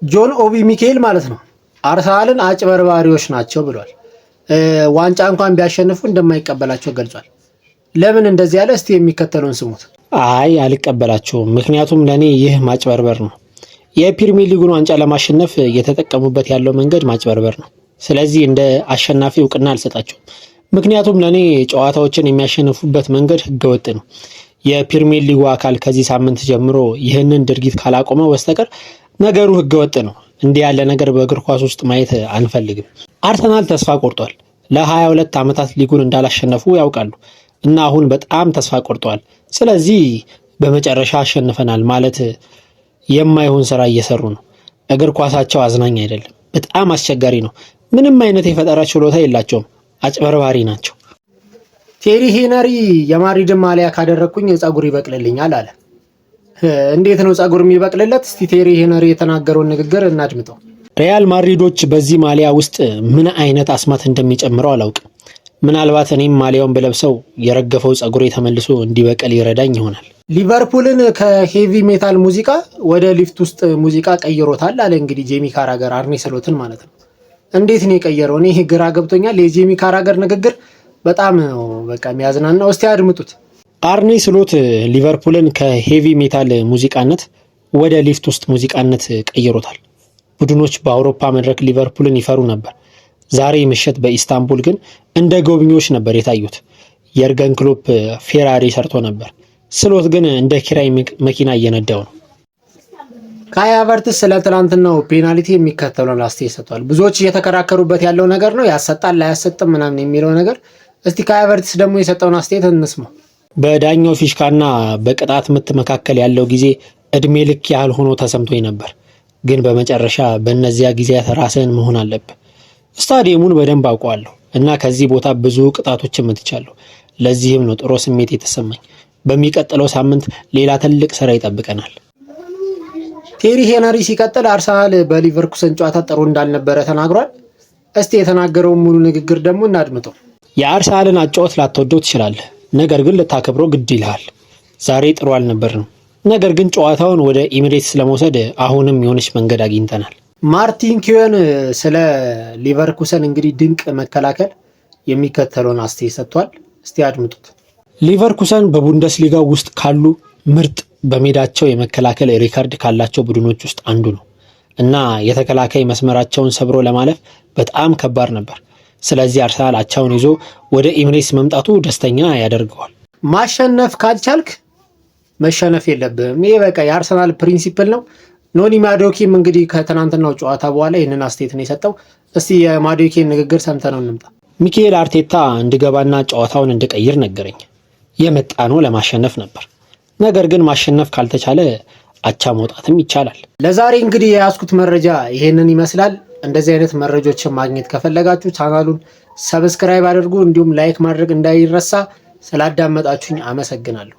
ጆን ኦቢ ሚካኤል ማለት ነው አርሰናልን አጭበርባሪዎች ናቸው ብሏል። ዋንጫ እንኳን ቢያሸንፉ እንደማይቀበላቸው ገልጿል። ለምን እንደዚህ ያለ? እስቲ የሚከተለውን ስሙት። አይ አልቀበላቸውም፣ ምክንያቱም ለኔ ይህ ማጭበርበር ነው። የፕሪሚየር ሊጉን ዋንጫ ለማሸነፍ እየተጠቀሙበት ያለው መንገድ ማጭበርበር ነው። ስለዚህ እንደ አሸናፊ እውቅና አልሰጣቸውም። ምክንያቱም ለኔ ጨዋታዎችን የሚያሸንፉበት መንገድ ህገወጥ ነው። የፕሪሚየር ሊጉ አካል ከዚህ ሳምንት ጀምሮ ይህንን ድርጊት ካላቆመ በስተቀር ነገሩ ህገወጥ ነው። እንዲህ ያለ ነገር በእግር ኳስ ውስጥ ማየት አንፈልግም። አርሰናል ተስፋ ቆርጧል። ለ22 ዓመታት ሊጉን እንዳላሸነፉ ያውቃሉ እና አሁን በጣም ተስፋ ቆርጧል። ስለዚህ በመጨረሻ አሸንፈናል ማለት የማይሆን ስራ እየሰሩ ነው። እግር ኳሳቸው አዝናኝ አይደለም፣ በጣም አስቸጋሪ ነው። ምንም አይነት የፈጠራ ችሎታ የላቸውም። አጭበርባሪ ናቸው። ቴሪ ሄነሪ የማድሪድን ማሊያ ካደረኩኝ ጸጉር ይበቅልልኛል አለ። እንዴት ነው ጸጉር የሚበቅልለት? እስቲ ቴሪ ሄነሪ የተናገረውን ንግግር እናድምጠው። ሪያል ማድሪዶች በዚህ ማሊያ ውስጥ ምን አይነት አስማት እንደሚጨምረው አላውቅም። ምናልባት እኔም ማሊያውን ብለብሰው የረገፈው ጸጉሬ ተመልሶ እንዲበቀል ይረዳኝ ይሆናል። ሊቨርፑልን ከሄቪ ሜታል ሙዚቃ ወደ ሊፍት ውስጥ ሙዚቃ ቀይሮታል አለ። እንግዲህ ጄሚ ካራገር አርኔ ስሎትን ማለት ነው። እንዴት ነው የቀየረው? እኔ ግራ ገብቶኛል። የጄሚ ካራገር ንግግር በጣም በቃ የሚያዝናናው። እስቲ አድምጡት። አርኔ ስሎት ሊቨርፑልን ከሄቪ ሜታል ሙዚቃነት ወደ ሊፍት ውስጥ ሙዚቃነት ቀይሮታል። ቡድኖች በአውሮፓ መድረክ ሊቨርፑልን ይፈሩ ነበር። ዛሬ ምሽት በኢስታንቡል ግን እንደ ጎብኚዎች ነበር የታዩት። የርገን ክሎፕ ፌራሪ ሰርቶ ነበር። ስሎት ግን እንደ ኪራይ መኪና እየነዳው ነው። ካይ ሃቨርትዝ ስለ ትናንትናው ፔናልቲ የሚከተለውን አስተያየት ሰጥቷል። ብዙዎች እየተከራከሩበት ያለው ነገር ነው፣ ያሰጣል ላያሰጥም ምናምን የሚለው ነገር። እስቲ ካይ ሃቨርትዝ ደግሞ የሰጠውን አስተያየት እንስማው። በዳኛው ፊሽካና በቅጣት ምት መካከል ያለው ጊዜ እድሜ ልክ ያህል ሆኖ ተሰምቶኝ ነበር፣ ግን በመጨረሻ በእነዚያ ጊዜያት ራስህን መሆን አለብህ። ስታዲየሙን በደንብ አውቀዋለሁ እና ከዚህ ቦታ ብዙ ቅጣቶችን መትቻለሁ። ለዚህም ነው ጥሩ ስሜት የተሰማኝ። በሚቀጥለው ሳምንት ሌላ ትልቅ ስራ ይጠብቀናል። ቴሪ ሄነሪ ሲቀጥል አርሰናል በሊቨርኩሰን ጨዋታ ጥሩ እንዳልነበረ ተናግሯል። እስቲ የተናገረውን ሙሉ ንግግር ደግሞ እናድምጠው። የአርሰናልን አጫወት ላትወደው ትችላለህ፣ ነገር ግን ልታከብረው ግድ ይልሃል። ዛሬ ጥሩ አልነበርንም፣ ነገር ግን ጨዋታውን ወደ ኤሚሬትስ ለመውሰድ አሁንም የሆነች መንገድ አግኝተናል። ማርቲን ኪዮን ስለ ሊቨርኩሰን እንግዲህ ድንቅ መከላከል የሚከተለውን አስተያየት ሰጥቷል። እስቲ አድምጡት። ሊቨርኩሰን በቡንደስሊጋ ውስጥ ካሉ ምርጥ በሜዳቸው የመከላከል ሪካርድ ካላቸው ቡድኖች ውስጥ አንዱ ነው እና የተከላካይ መስመራቸውን ሰብሮ ለማለፍ በጣም ከባድ ነበር። ስለዚህ አርሰናል አቻውን ይዞ ወደ ኤሚሬትስ መምጣቱ ደስተኛ ያደርገዋል። ማሸነፍ ካልቻልክ መሸነፍ የለብህም። ይሄ በቃ የአርሰናል ፕሪንሲፕል ነው። ኖኒ ማዶኪም እንግዲህ ከትናንትናው ጨዋታ በኋላ ይህንን አስተያየት ነው የሰጠው። እስቲ የማዶኪን ንግግር ሰምተነው እንምጣ። ሚካኤል አርቴታ እንድገባና ጨዋታውን እንድቀይር ነገረኝ። የመጣ ነው ለማሸነፍ ነበር፣ ነገር ግን ማሸነፍ ካልተቻለ አቻ መውጣትም ይቻላል። ለዛሬ እንግዲህ የያዝኩት መረጃ ይሄንን ይመስላል። እንደዚህ አይነት መረጃዎችን ማግኘት ከፈለጋችሁ ቻናሉን ሰብስክራይብ አድርጉ፣ እንዲሁም ላይክ ማድረግ እንዳይረሳ። ስላዳመጣችሁኝ አመሰግናለሁ።